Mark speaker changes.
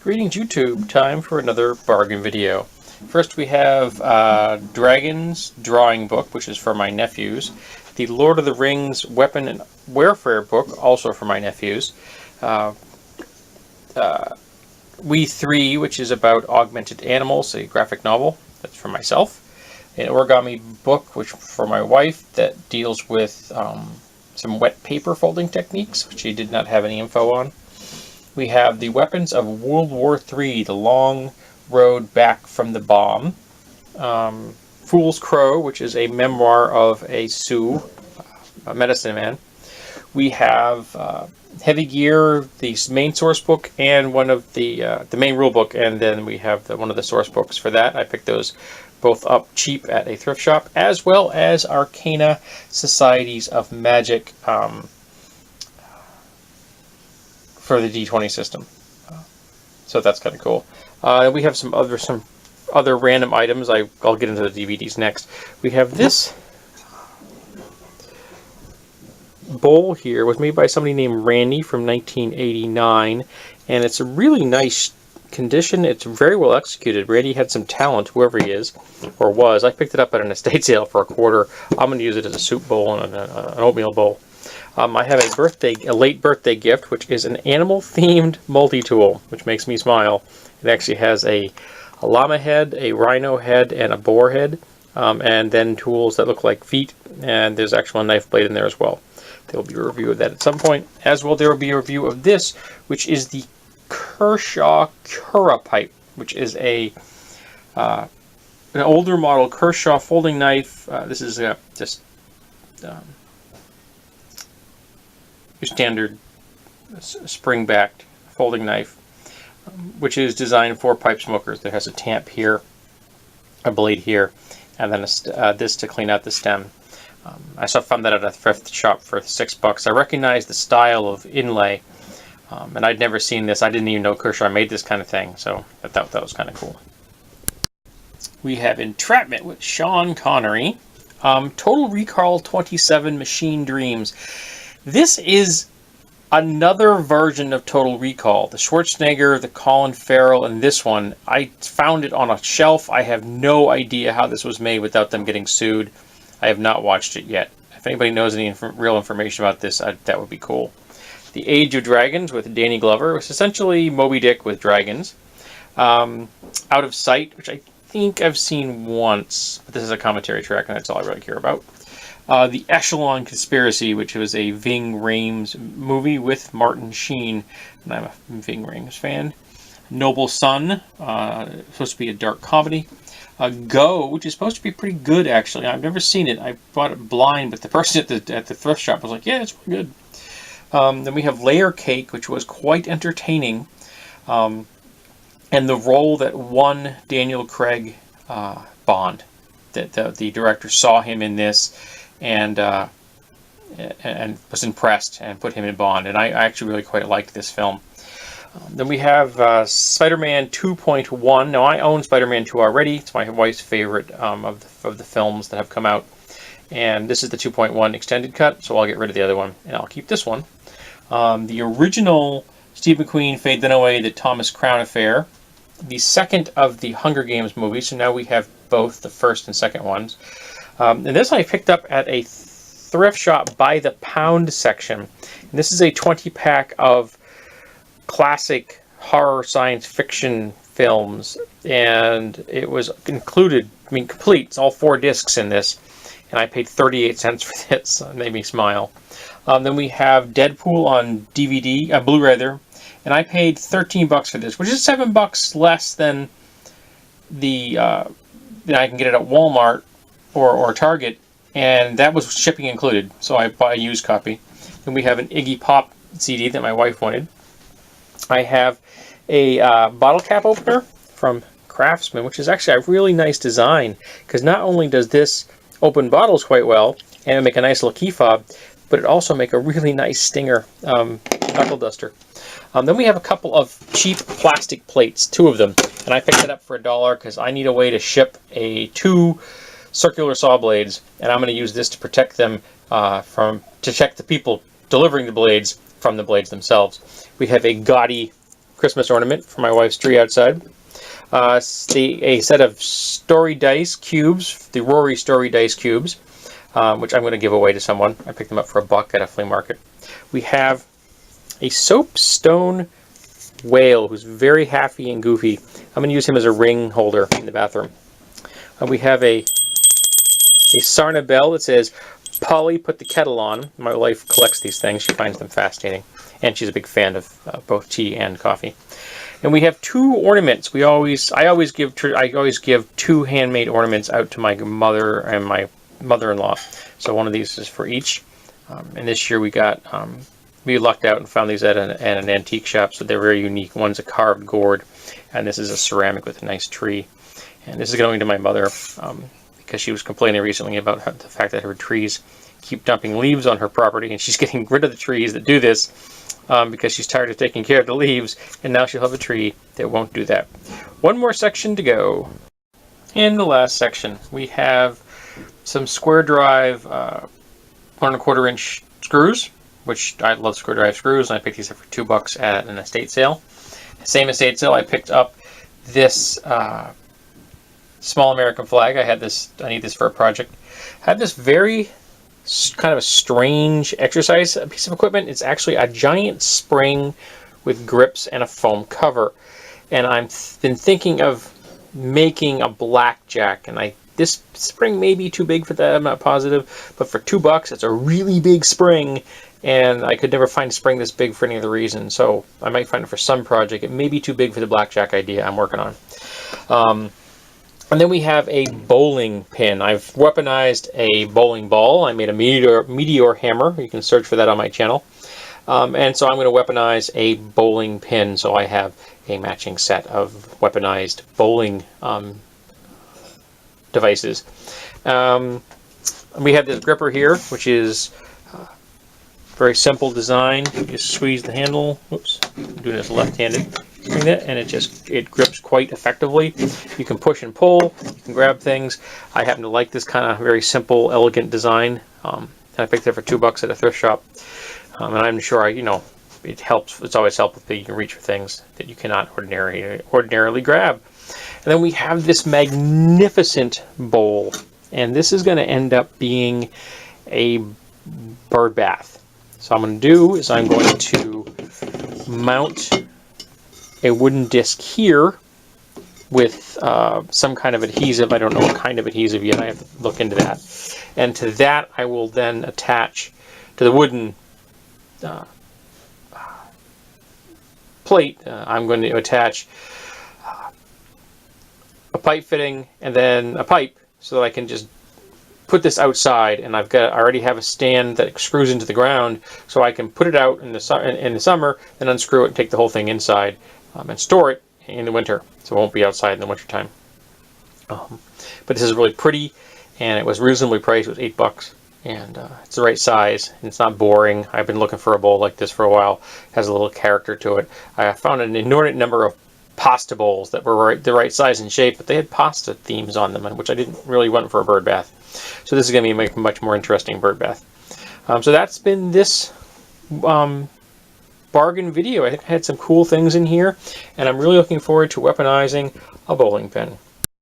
Speaker 1: Greetings YouTube, time for another bargain video. First we have Dragon's Drawing Book, which is for my nephews. The Lord of the Rings Weapon and Warfare book, also for my nephews. We 3, which is about augmented animals, a graphic novel, that's for myself. An origami book, which for my wife, that deals with some wet paper folding techniques, which she did not have any info on. We have The Weapons of World War III, The Long Road Back from the Bomb. Fool's Crow, which is a memoir of a Sioux, a medicine man. We have Heavy Gear, the main source book, and one of the main rule book, and then we have one of the source books for that. I picked those both up cheap at a thrift shop, as well as Arcana Societies of Magic for the D20 system. So that's kind of cool. We have some other random items. I'll get into the DVDs next. We have this bowl here was made by somebody named Randy from 1989, and it's a really nice condition. It's very well executed. Randy had some talent, whoever he is or was. I picked it up at an estate sale for $1. I'm going to use it as a soup bowl and an oatmeal bowl. I have a late birthday gift, which is an animal-themed multi-tool, which makes me smile. It actually has a llama head, a rhino head, and a boar head, and then tools that look like feet, and there's actually a knife blade in there as well. There will be a review of that at some point. As well, there will be a review of this, which is the Kershaw Cura pipe, which is an older model Kershaw folding knife. This is just your standard spring-backed folding knife, which is designed for pipe smokers. There has a tamp here, a blade here, and then this to clean out the stem. I found that at a thrift shop for $6. I recognize the style of inlay, and I'd never seen this. I didn't even know Kershaw made this kind of thing, so I thought that was kind of cool. We have Entrapment with Sean Connery. Total Recall 27 Machine Dreams. This is another version of Total Recall. The Schwarzenegger, the Colin Farrell, and this one. I found it on a shelf. I have no idea how this was made without them getting sued. I have not watched it yet. If anybody knows any real information about this, that would be cool. The Age of Dragons with Danny Glover, which is essentially Moby Dick with dragons. Out of Sight, which I think I've seen once, but this is a commentary track, and that's all I really care about. The Echelon Conspiracy, which was a Ving Rhames movie with Martin Sheen, and I'm a Ving Rhames fan. Noble Sun, supposed to be a dark comedy. Go, which is supposed to be pretty good, actually. I've never seen it. I bought it blind, but the person at the thrift shop was like, yeah, it's really good. Then we have Layer Cake, which was quite entertaining. And the role that won Daniel Craig Bond. The director saw him in this and was impressed and put him in Bond. And I actually really quite liked this film. Then we have Spider-Man 2.1. Now, I own Spider-Man 2 already. It's my wife's favorite of the films that have come out. And this is the 2.1 extended cut, so I'll get rid of the other one, and I'll keep this one. The original Steve McQueen, Faye Dunaway, The Thomas Crown Affair. The second of the Hunger Games movies, so now we have both the first and second ones. And this I picked up at a thrift shop by the pound section. And this is a 20-pack of classic horror science fiction films, and it was included, complete. It's all 4 discs in this, and I paid 38 cents for this. So it made me smile. Then we have Deadpool on DVD, Blu-ray there, and I paid $13 for this, which is $7 less than the than I can get it at Walmart or Target, and that was shipping included, so I bought a used copy. Then we have an Iggy Pop CD that my wife wanted. I have a bottle cap opener from Craftsman, which is actually a really nice design, because not only does this open bottles quite well and make a nice little key fob, but it also make a really nice stinger knuckle duster. Then we have a couple of cheap plastic plates, 2 of them, and I picked it up for $1 because I need a way to ship 2 circular saw blades, and I'm going to use this to protect them to protect the people delivering the blades from the blades themselves. We have a gaudy Christmas ornament for my wife's tree outside. A set of Story Dice cubes, the Rory Story Dice cubes, which I'm going to give away to someone. I picked them up for $1 at a flea market. We have a soapstone whale who's very happy and goofy. I'm going to use him as a ring holder in the bathroom. We have a Sarna bell that says, "Polly, put the kettle on." My wife collects these things. She finds them fascinating. And she's a big fan of both tea and coffee. And we have 2 ornaments. I always give 2 handmade ornaments out to my mother and my mother-in-law. So one of these is for each. And this year we lucked out and found these at an antique shop. So they're very unique. One's a carved gourd, and this is a ceramic with a nice tree. And this is going to my mother because she was complaining recently about the fact that her trees keep dumping leaves on her property, and she's getting rid of the trees that do this because she's tired of taking care of the leaves, and now she'll have a tree that won't do that. One more section to go. In the last section, we have some square drive 1¼ inch screws, which I love square drive screws, and I picked these up for $2 at an estate sale. Same estate sale, I picked up this small American flag. I need this for a project. I have this very kind of a strange exercise piece of equipment. It's actually a giant spring with grips and a foam cover. And I've been thinking of making a blackjack, and this spring may be too big for that, I'm not positive, but for $2 it's a really big spring, and I could never find a spring this big for any other reason, so I might find it for some project. It may be too big for the blackjack idea I'm working on. And then we have a bowling pin. I've weaponized a bowling ball. I made a meteor hammer. You can search for that on my channel. And so I'm going to weaponize a bowling pin. So I have a matching set of weaponized bowling devices. We have this gripper here, which is very simple design. You just squeeze the handle. Whoops, I'm doing this left-handed. And it grips quite effectively. You can push and pull. You can grab things. I happen to like this kind of very simple, elegant design. And I picked it up for $2 at a thrift shop. And I'm sure it helps. It's always helpful that you can reach for things that you cannot ordinarily grab. And then we have this magnificent bowl, and this is going to end up being a bird bath. So what I'm going to do is I'm going to mount a wooden disc here with some kind of adhesive. I don't know what kind of adhesive yet. I have to look into that. And to that I will then attach to the wooden plate. I'm going to attach a pipe fitting and then a pipe so that I can just put this outside, and I already have a stand that screws into the ground, so I can put it out in the summer, then unscrew it and take the whole thing inside and store it in the winter, so it won't be outside in the winter time. But this is really pretty, and it was reasonably priced. It was $8, and it's the right size, and it's not boring. I've been looking for a bowl like this for a while. It has a little character to it. I found an inordinate number of pasta bowls that were the right size and shape, but they had pasta themes on them, which I didn't really want for a bird bath. So this is going to be a much more interesting bird bath. So that's been this bargain video. I think I had some cool things in here, and I'm really looking forward to weaponizing a bowling pin.